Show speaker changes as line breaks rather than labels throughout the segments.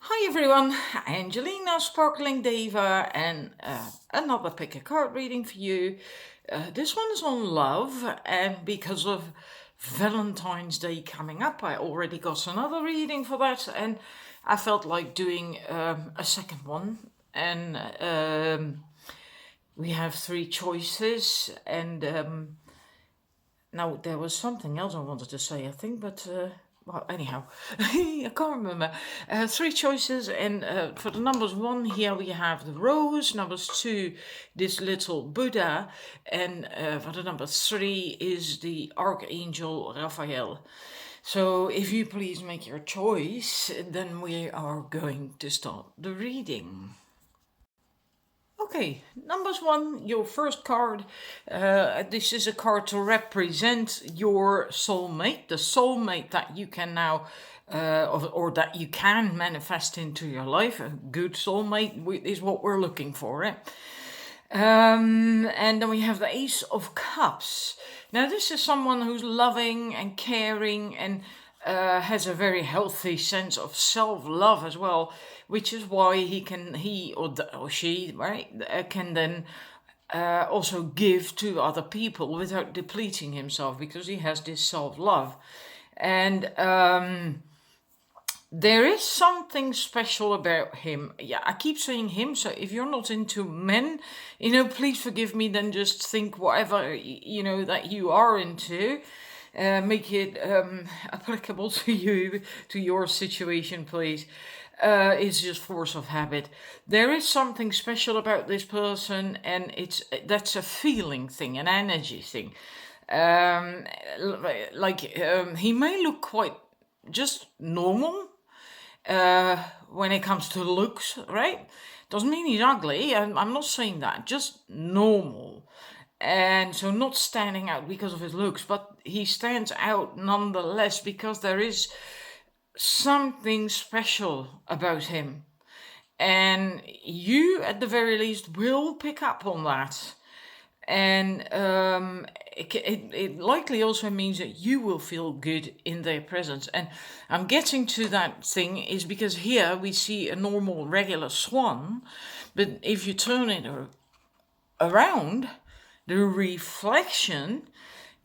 Hi everyone, Angelina, Sparkling Deva, and another pick a card reading for you. This one is on love, and because of Valentine's Day coming up, I already got another reading for that, and I felt like doing a second one. And we have three choices, and now there was something else I wanted to say, I think, but well, anyhow, I can't remember. Three choices, and for the numbers one, here we have the rose. Numbers two, this little Buddha, and for the number three is the Archangel Raphael. So, if you please make your choice, then we are going to start the reading. Okay, numbers one, your first card. This is a card to represent your soulmate, the soulmate that you can now, or that you can manifest into your life. A good soulmate is what we're looking for, eh? And then we have the Ace of Cups. Now, this is someone who's loving and caring and has a very healthy sense of self-love as well, which is why he or she, right, can then also give to other people without depleting himself because he has this self-love. And there is something special about him. Yeah, I keep saying him, so if you're not into men, please forgive me, then just think whatever, that you are into. Make it applicable to you, to your situation, please. It's just force of habit. There is something special about this person, and that's a feeling thing, an energy thing. He may look quite just normal when it comes to looks, right? Doesn't mean he's ugly. I'm not saying that. Just normal. And so not standing out because of his looks, but he stands out nonetheless because there is something special about him. And you, at the very least, will pick up on that. And it likely also means that you will feel good in their presence. And I'm getting to that thing is because here we see a normal, regular swan, but if you turn it around, the reflection,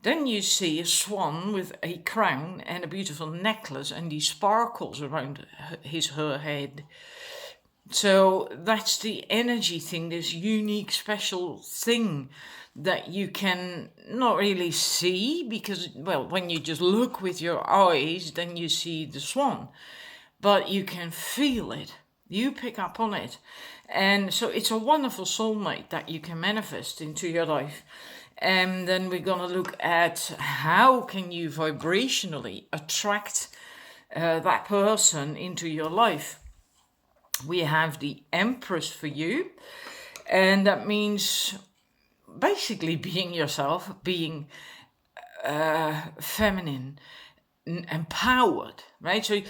then you see a swan with a crown and a beautiful necklace and these sparkles around her head. So that's the energy thing, this unique, special thing that you can not really see because, well, when you just look with your eyes, then you see the swan, but you can feel it. You pick up on it. And so it's a wonderful soulmate that you can manifest into your life. And then we're going to look at how can you vibrationally attract that person into your life. We have the Empress for you, and that means basically being yourself, being feminine, empowered, right? So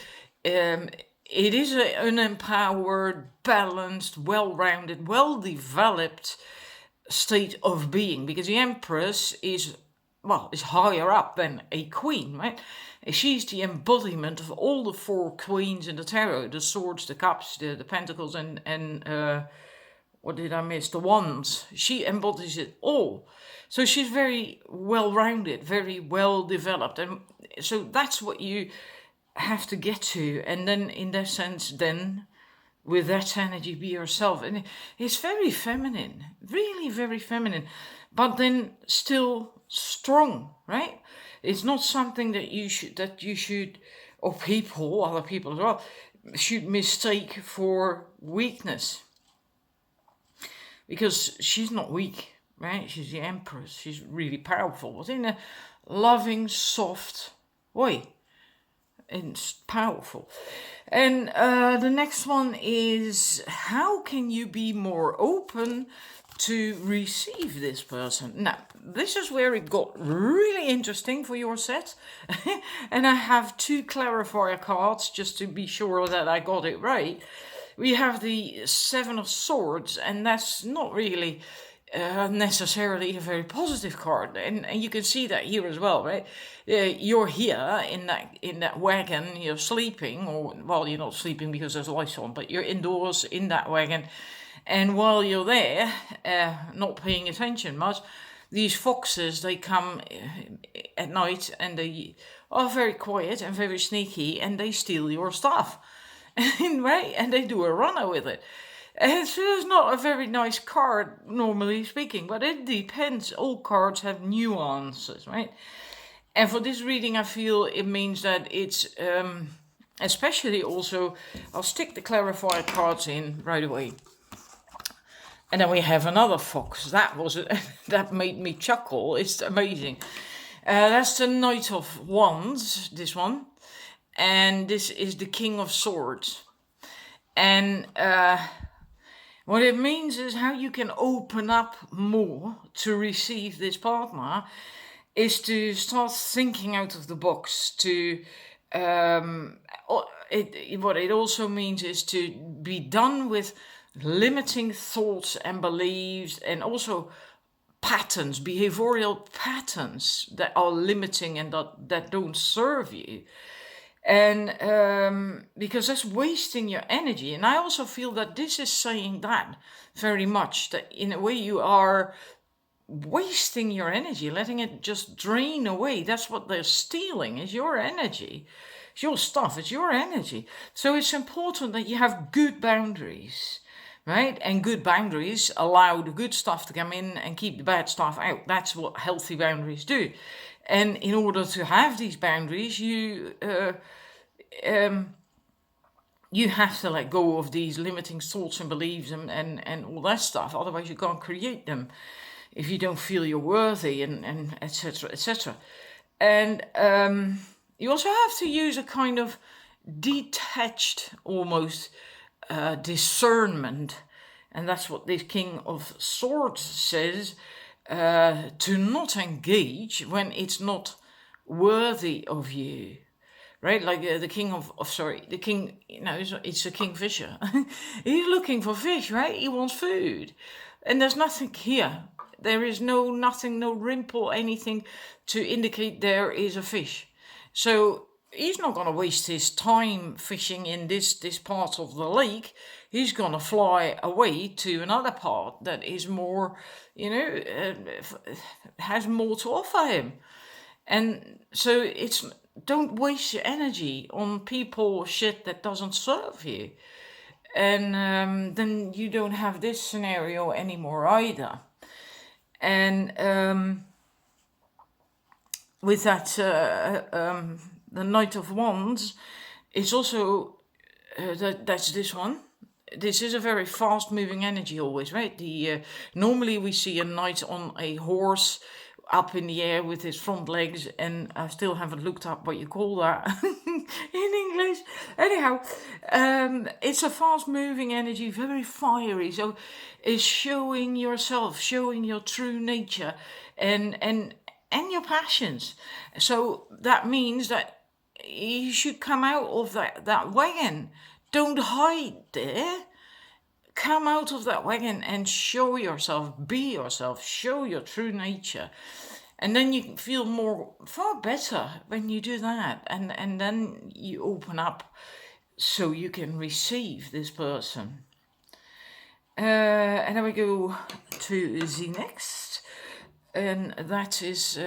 it is an empowered, balanced, well-rounded, well-developed state of being, because the Empress is higher up than a queen, right? She's the embodiment of all the four queens in the tarot: the swords, the cups, the pentacles, and what did I miss? The wands. She embodies it all. So she's very well-rounded, very well-developed, and so that's what you have to get to. And then, in that sense, then with that energy, be yourself. And it's very feminine, really very feminine, but then still strong, right? It's not something that you should, or other people as well, should mistake for weakness. Because she's not weak, right? She's the Empress. She's really powerful, but in a loving, soft way. And it's powerful. And the next one is, how can you be more open to receive this person? Now, this is where it got really interesting for your set. And I have two clarifier cards just to be sure that I got it right. We have the Seven of Swords, and that's not really necessarily a very positive card, and you can see that here as well, right? You're here in that wagon, you're sleeping, or well, you're not sleeping because there's lights on, but you're indoors in that wagon, and while you're there, not paying attention much, these foxes, they come at night, and they are very quiet and very sneaky, and they steal your stuff. Right? And they do a runner with it. And so it's not a very nice card, normally speaking, but it depends. All cards have nuances, right? And for this reading, I feel it means that it's especially also, I'll stick the clarifier cards in right away. And then we have another fox. That made me chuckle. It's amazing. That's the Knight of Wands, this one. And this is the King of Swords. And what it means is how you can open up more to receive this partner is to start thinking out of the box. What it also means is to be done with limiting thoughts and beliefs, and also patterns, behavioral patterns that are limiting and that don't serve you. And because that's wasting your energy. And I also feel that this is saying that very much, that in a way you are wasting your energy, letting it just drain away. That's what they're stealing, is your energy. It's your stuff, it's your energy. So it's important that you have good boundaries, right? And good boundaries allow the good stuff to come in and keep the bad stuff out. That's what healthy boundaries do. And in order to have these boundaries, you have to let go of these limiting thoughts and beliefs and all that stuff. Otherwise, you can't create them if you don't feel you're worthy, and etc. etc. And you also have to use a kind of detached, almost discernment. And that's what this King of Swords says. To not engage when it's not worthy of you, right? Like the king the king, it's a kingfisher. He's looking for fish, right? He wants food, and there's nothing here. There is nothing, no rimple, anything to indicate there is a fish. So he's not going to waste his time fishing in this part of the lake. He's going to fly away to another part that is more, has more to offer him. And so don't waste your energy on people or shit that doesn't serve you. And then you don't have this scenario anymore either. And with that, the Knight of Wands, it's also, that's this one. This is a very fast-moving energy always, right? Normally we see a knight on a horse up in the air with his front legs, and I still haven't looked up what you call that in English. Anyhow, it's a fast-moving energy, very fiery. So it's showing yourself, showing your true nature, and your passions. So that means that you should come out of that wagon. Don't hide there. Come out of that wagon and show yourself, be yourself, show your true nature. And then you feel far better when you do that. And then you open up so you can receive this person. And then we go to the next. And that is,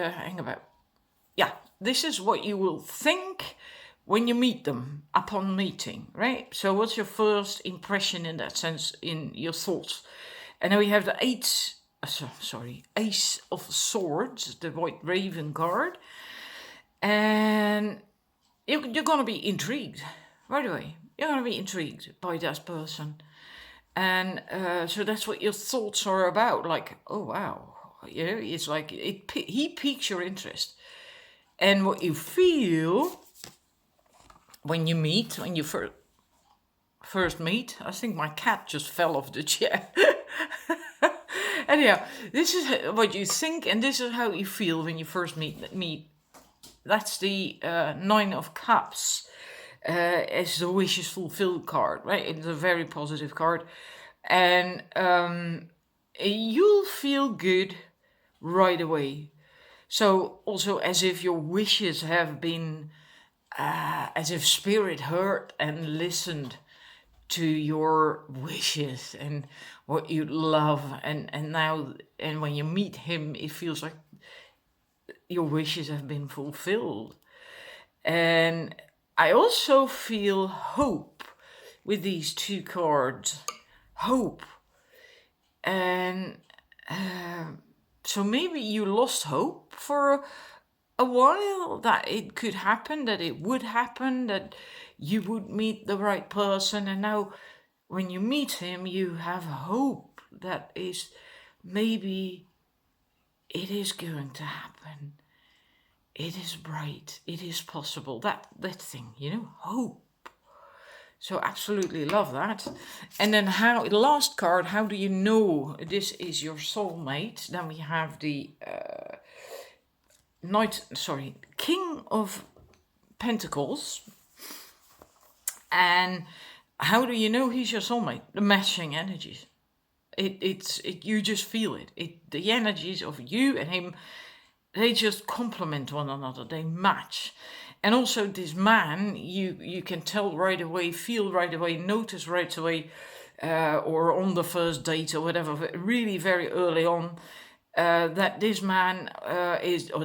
this is what you will think when you meet them, upon meeting, right? So what's your first impression in that sense, in your thoughts? And then we have the Ace of Swords, the White Raven card. And you're going to be intrigued right away. You're going to be intrigued by that person. And so that's what your thoughts are about. Like, oh, wow. It's like he piques your interest. And what you feel when you first meet, I think my cat just fell off the chair. Anyhow, this is what you think, and this is how you feel when you first meet. That's the Nine of Cups. It's the wishes fulfilled card, right? It's a very positive card, and you'll feel good right away. So also as if your wishes have been, as if spirit heard and listened to your wishes and what you love, and now, and when you meet him, it feels like your wishes have been fulfilled. And I also feel hope with these two cards. Hope. And so maybe you lost hope for a while that it could happen, that it would happen, that you would meet the right person. And now when you meet him, you have hope that is maybe it is going to happen. It is bright. It is possible. That thing, hope. So absolutely love that. And then the last card, how do you know this is your soulmate? Then we have the King of Pentacles. And how do you know he's your soulmate? The matching energies. You just feel it. The energies of you and him, they just complement one another. They match. And also this man, you can tell right away, feel right away, notice right away, or on the first date or whatever, really very early on, that this man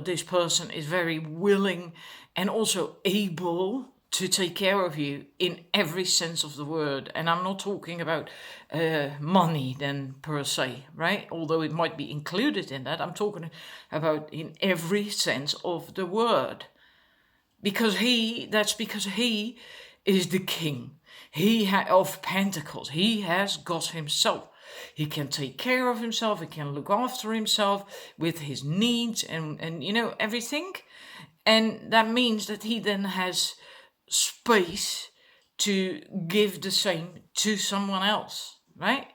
this person is very willing and also able to take care of you in every sense of the word. And I'm not talking about money then per se, right? Although it might be included in that. I'm talking about in every sense of the word. Because he is the king. Of Pentacles. He has got himself. He can take care of himself. He can look after himself with his needs and everything. And that means that he then has space to give the same to someone else, right?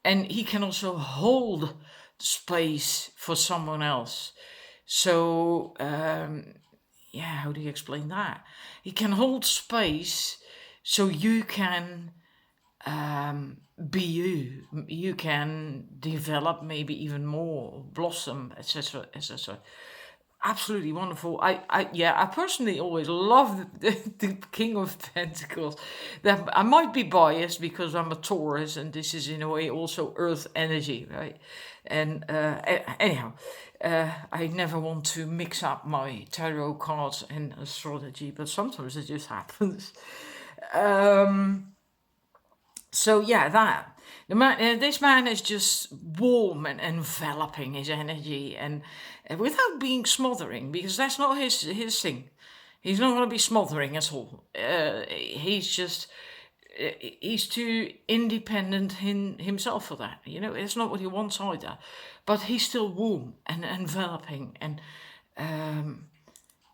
And he can also hold space for someone else. So, how do you explain that? He can hold space so you can be you. You can develop maybe even more, blossom, etc., etc. Absolutely wonderful. I personally always love the King of Pentacles. That I might be biased because I'm a Taurus, and this is in a way also Earth energy, right? And anyhow, I never want to mix up my tarot cards and astrology, but sometimes it just happens. So yeah, this man is just warm and enveloping his energy, and without being smothering, because that's not his thing. He's not going to be smothering at all. He's too independent in himself for that. It's not what he wants either. But he's still warm and enveloping, and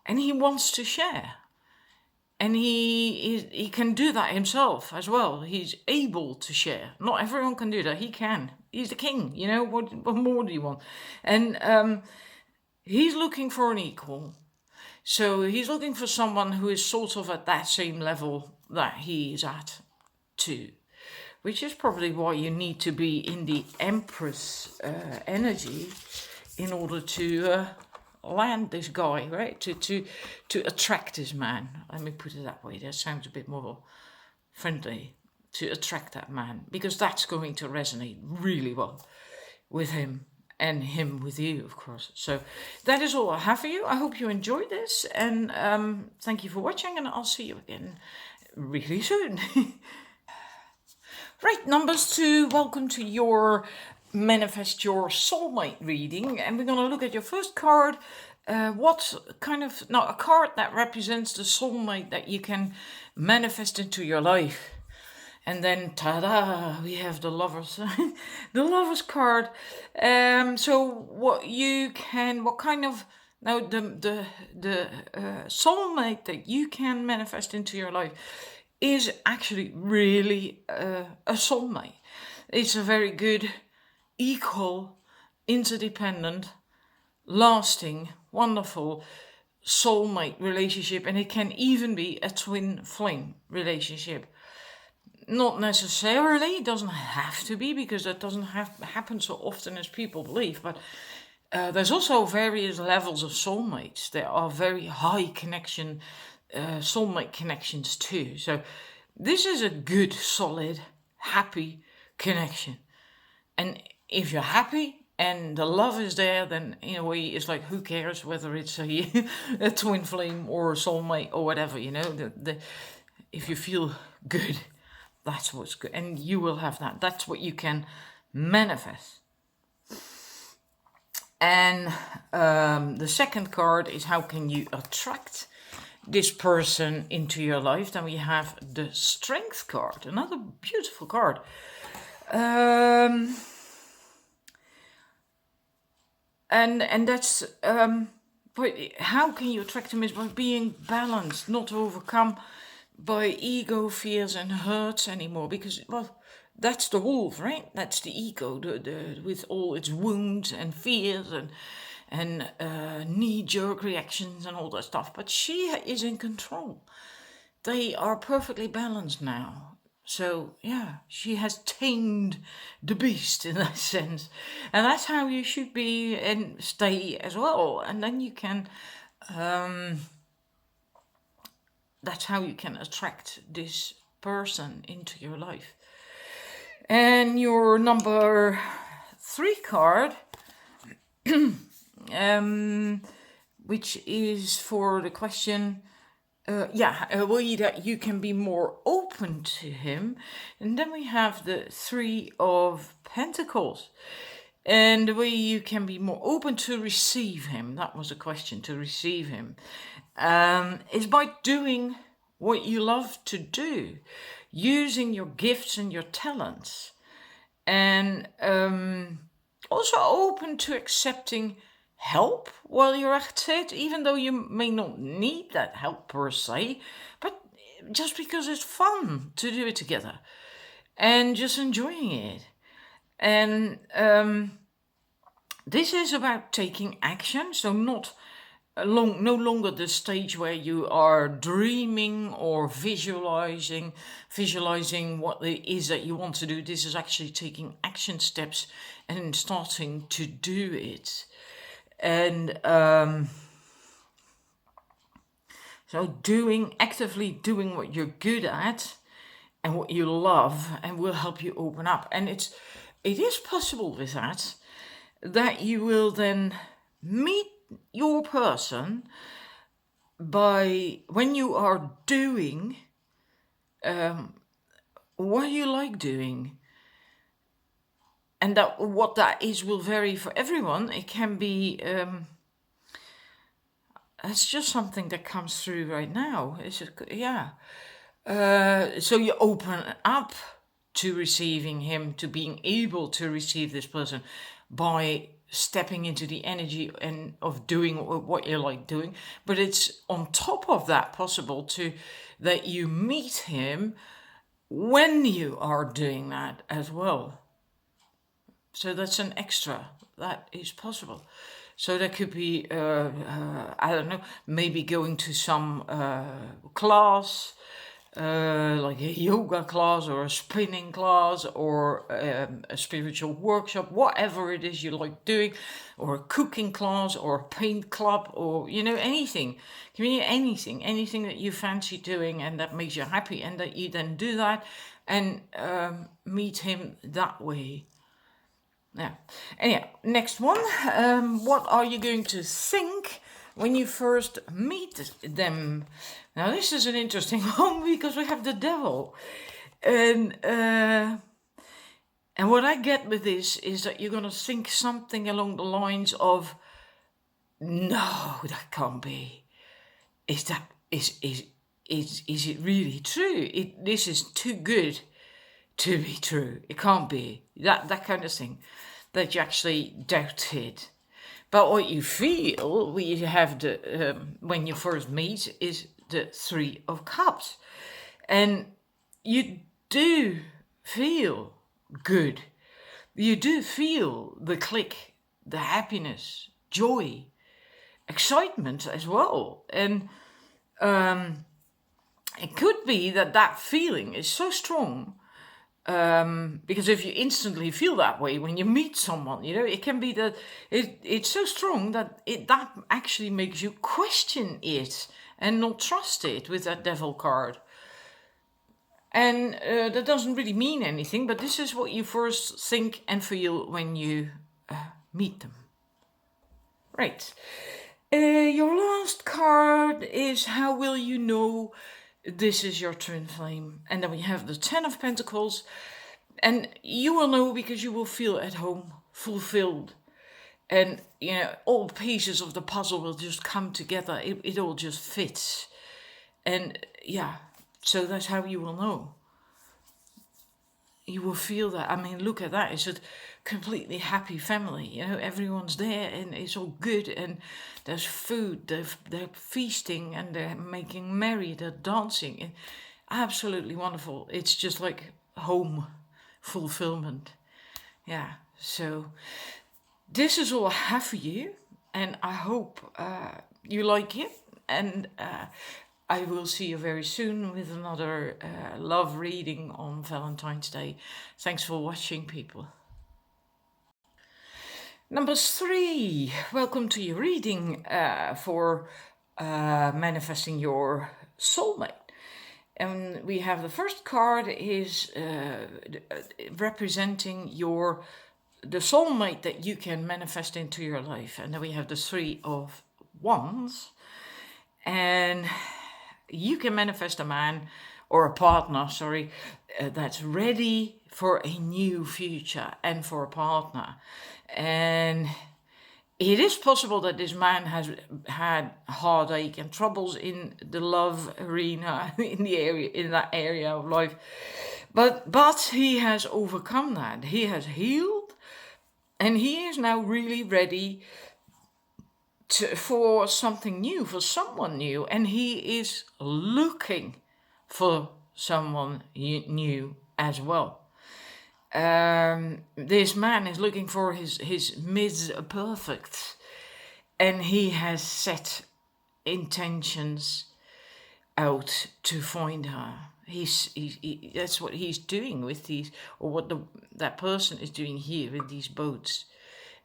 he wants to share. And he can do that himself as well. He's able to share. Not everyone can do that. He can. He's the king. What more do you want? And he's looking for an equal. So he's looking for someone who is sort of at that same level that he is at too. Which is probably why you need to be in the Empress energy in order to land this guy, right? To attract this man. Let me put it that way. That sounds a bit more friendly. To attract that man, because that's going to resonate really well with him, and him with you, of course. So that is all I have for you. I hope you enjoyed this, and thank you for watching, and I'll see you again really soon. Right, numbers 2, welcome to your Manifest Your Soulmate reading, and we're going to look at your first card. A card that represents the soulmate that you can manifest into your life. And then, ta-da, we have the Lovers, the Lovers card. So the soulmate that you can manifest into your life is actually really a soulmate. It's a very good, equal, interdependent, lasting, wonderful soulmate relationship, and it can even be a twin flame relationship. Not necessarily, it doesn't have to be, because that doesn't happen so often as people believe, but there's also various levels of soulmates. There are very high connection, soulmate connections too. So this is a good, solid, happy connection. And if you're happy and the love is there, then in a way it's like, who cares whether it's a twin flame or a soulmate or whatever, if you feel good, that's what's good. And you will have that. That's what you can manifest. And the second card is, how can you attract this person into your life? Then we have the Strength card, another beautiful card. And that's but how can you attract them is by being balanced, not overcome by ego, fears, and hurts anymore. Because, well, that's the wolf, right? That's the ego, with all its wounds and fears and knee-jerk reactions and all that stuff. But she is in control. They are perfectly balanced now. So, yeah, she has tamed the beast in that sense. And that's how you should be and stay as well. And then you can, that's how you can attract this person into your life. And your number 3 card, which is for the question, a way that you can be more open to him. And then we have the 3 of Pentacles. And the way you can be more open to receive him, that was a question, to receive him, is by doing what you love to do, using your gifts and your talents, and also open to accepting help while you're at it, even though you may not need that help per se, but just because it's fun to do it together and just enjoying it. And this is about taking action, so no longer the stage where you are dreaming or visualizing what it is that you want to do. This is actually taking action steps and starting to do it. And so actively doing what you're good at and what you love, and will help you open up. And it is possible with that you will then meet your person by when you are doing what you like doing. And that what that is will vary for everyone. It can be, it's just something that comes through right now. It's just, so you open up to receiving him, to being able to receive this person by stepping into the energy and of doing what you like doing. But it's on top of that possible that you meet him when you are doing that as well. So that's an extra. That is possible. So that could be, I don't know, maybe going to some class, like a yoga class or a spinning class or a spiritual workshop, whatever it is you like doing, or a cooking class or a paint club, or, anything. Can be anything that you fancy doing and that makes you happy, and that you then do that and meet him that way. Yeah. Anyhow, next one. What are you going to think when you first meet them? Now, this is an interesting one because we have the devil. And what I get with this is that you're going to think something along the lines of, no, that can't be. Is it really true? This is too good to be true. It can't be. That kind of thing, that you actually doubt it. But what you feel when you have when you first meet is the 3 of Cups. And you do feel good. You do feel the click, the happiness, joy, excitement as well. And it could be that feeling is so strong, because if you instantly feel that way when you meet someone, it can be that it's so strong that that actually makes you question it and not trust it with that devil card. And that doesn't really mean anything, but this is what you first think and feel when you meet them. Right. Your last card is how will you know this is your twin flame? And then we have the Ten of Pentacles. And you will know because you will feel at home, fulfilled. And, all pieces of the puzzle will just come together. It all just fits. And, so that's how you will know. You will feel that. I mean, look at that. It's a completely happy family. Everyone's there and it's all good. And there's food. They're feasting and they're making merry. They're dancing. And absolutely wonderful. It's just like home fulfillment. Yeah. So this is all I have for you. And I hope you like it. And I will see you very soon with another love reading on Valentine's Day. Thanks for watching, people. Number 3, welcome to your reading for manifesting your soulmate. And we have the first card is representing the soulmate that you can manifest into your life. And then we have the 3 of Wands. And you can manifest a man or a partner, that's ready for a new future and for a partner. And it is possible that this man has had heartache and troubles in the love arena, in that area of life. But he has overcome that. He has healed, and he is now really ready for something new, for someone new, and he is looking for someone new as well. This man is looking for his Ms. Perfect, and he has set intentions out to find her. That's what he's doing with these, or what that person is doing here with these boats.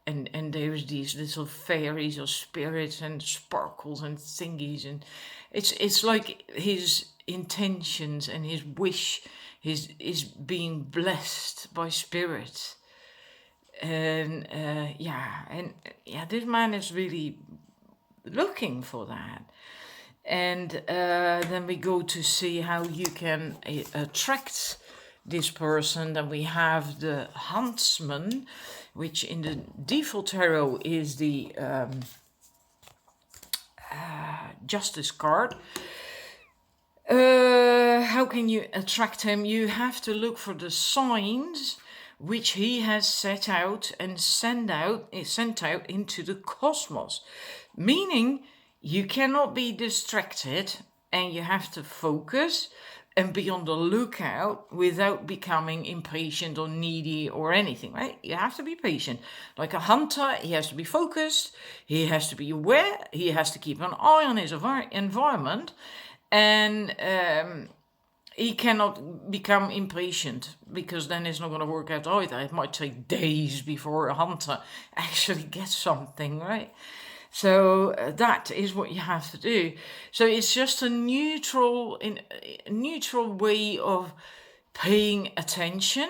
And there's these little fairies or spirits and sparkles and thingies, and it's like his intentions and his wish is being blessed by spirit. And this man is really looking for that. And then we go to see how you can attract this person. Then we have the Huntsman, which in the default tarot is the Justice card. How can you attract him? You have to look for the signs which he has set out and sent out into the cosmos. Meaning you cannot be distracted, and you have to focus and be on the lookout without becoming impatient or needy or anything, right? You have to be patient. Like a hunter, he has to be focused, he has to be aware, he has to keep an eye on his environment, and he cannot become impatient, because then it's not going to work out either. It might take days before a hunter actually gets something, right? So that is what you have to do. So it's just a neutral way of paying attention.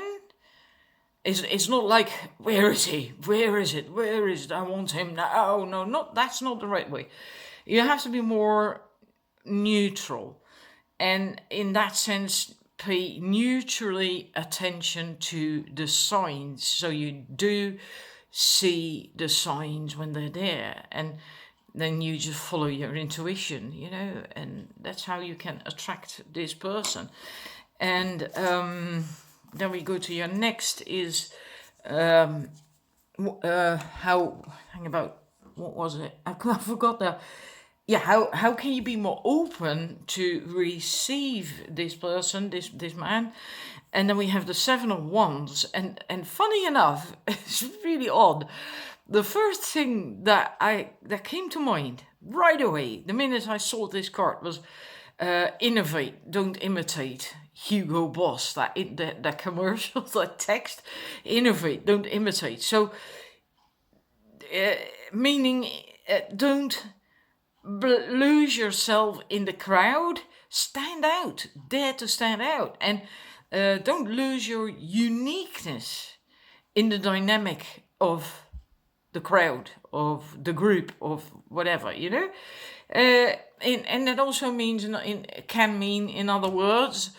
It's not like, where is he? Where is it? Where is it? I want him now. No, that's not the right way. You have to be more neutral. And in that sense, pay neutrally attention to the signs. So you do see the signs when they're there, and then you just follow your intuition, and that's how you can attract this person. And then we go to your next is what was it? I forgot that. Yeah, how can you be more open to receive this person, this man? And then we have the 7 of Wands, and funny enough, it's really odd. The first thing that came to mind right away, the minute I saw this card, was Innovate, don't imitate. Hugo Boss, that commercial, that text. Innovate, don't imitate. So, meaning, don't lose yourself in the crowd. Stand out, dare to stand out, and don't lose your uniqueness in the dynamic of the crowd, of the group, of whatever, you know. And that also means, can mean, in other words,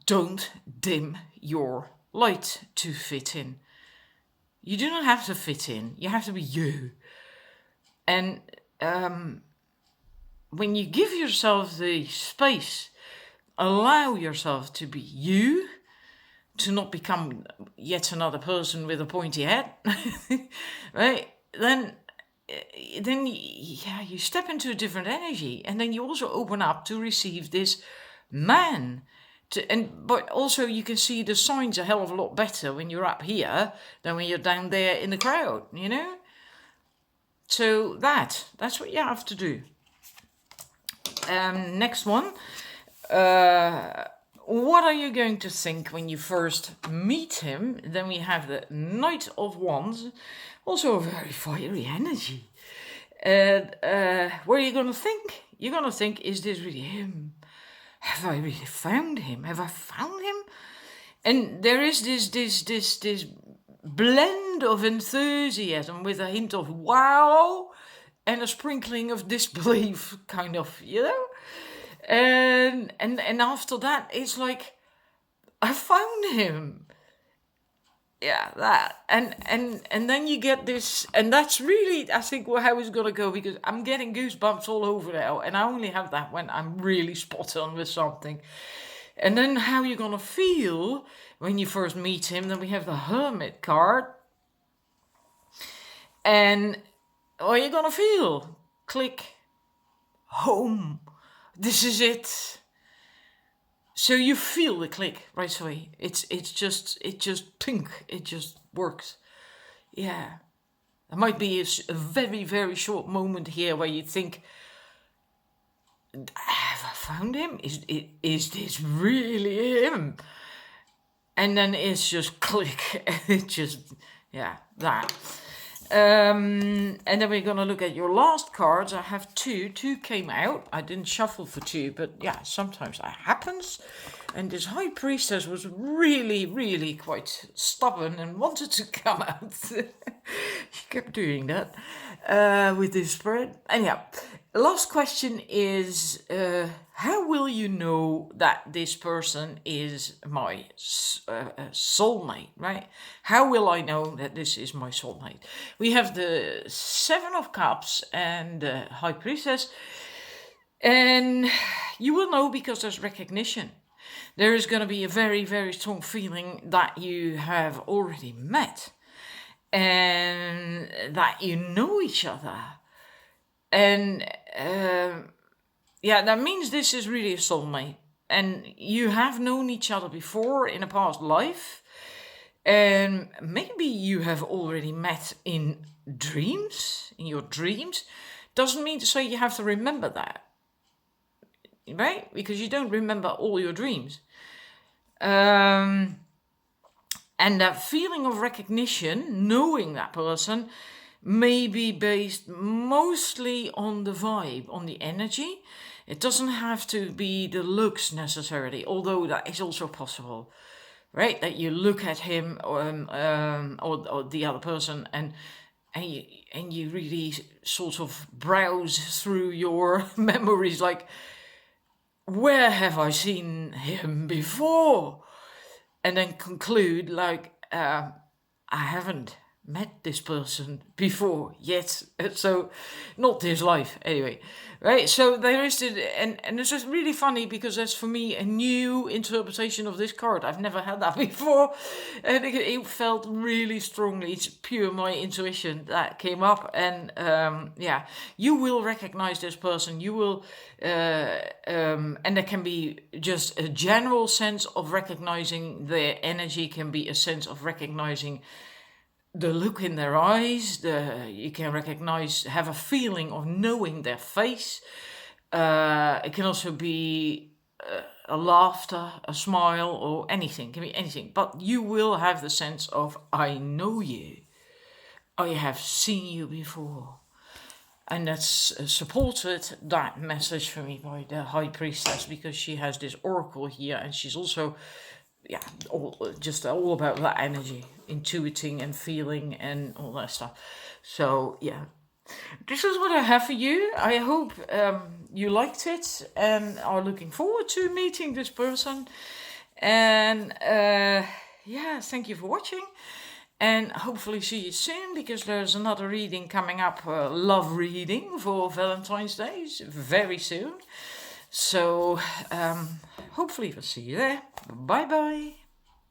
don't dim your light to fit in. You do not have to fit in. You have to be you. And when you give yourself the space, allow yourself to be you, to not become yet another person with a pointy head, right? Then you step into a different energy, and then you also open up to receive this man. But also you can see the signs a hell of a lot better when you're up here than when you're down there in the crowd, you know? So that's what you have to do. Next one. What are you going to think when you first meet him? Then we have the Knight of Wands, also a very fiery energy. What are you going to think? You're going to think, is this really him? Have I really found him? Have I found him? And there is this blend of enthusiasm with a hint of wow and a sprinkling of disbelief, kind of, you know? And after that, it's like, I found him. Yeah, that. And then you get this, and that's really, I think, how it's gonna go, because I'm getting goosebumps all over now, and I only have that when I'm really spot on with something. And then how you're gonna feel when you first meet him. Then we have the Hermit card. And what are you gonna feel? Click. Home. This is it. So you feel the click right away. It just pink. It just works. Yeah. There might be a very, very short moment here where you think, have I found him? Is this really him? And then it's just click. It just, yeah, that. And then we're going to look at your last cards. I have two. Two came out. I didn't shuffle for two, but yeah, sometimes that happens. And this High Priestess was really, really quite stubborn and wanted to come out. She kept doing that with this spread. Anyhow, the last question is, how will you know that this person is my soulmate, right? How will I know that this is my soulmate? We have the Seven of Cups and the High Priestess. And you will know because there's recognition. There is going to be a very, very strong feeling that you have already met. And that you know each other. And yeah, that means this is really a soulmate. And you have known each other before in a past life. And maybe you have already met in dreams, in your dreams. Doesn't mean to say you have to remember that. Right? Because you don't remember all your dreams. And that feeling of recognition, knowing that person, may be based mostly on the vibe, on the energy. It doesn't have to be the looks necessarily, although that is also possible, right? That you look at him or the other person and you really sort of browse through your memories, like, where have I seen him before? And then conclude like, I haven't met this person before yet, so not this life anyway, right? So there is and it's just really funny because that's for me a new interpretation of this card. I've never had that before, and it felt really strongly. It's pure my intuition that came up, and yeah, you will recognize this person. You will, and there can be just a general sense of recognizing their energy. Can be a sense of recognizing the look in their eyes. You can recognize, have a feeling of knowing their face. It can also be a laughter, a smile, or anything. It can be anything. But you will have the sense of, I know you. I have seen you before. And that's supported, that message for me, by the High Priestess, because she has this oracle here, and she's also, just all about that energy, intuiting and feeling and all that stuff. So, yeah. This is what I have for you. I hope you liked it and are looking forward to meeting this person. And thank you for watching. And hopefully see you soon, because there's another reading coming up, love reading for Valentine's Day, very soon. So hopefully we'll see you there. Bye bye.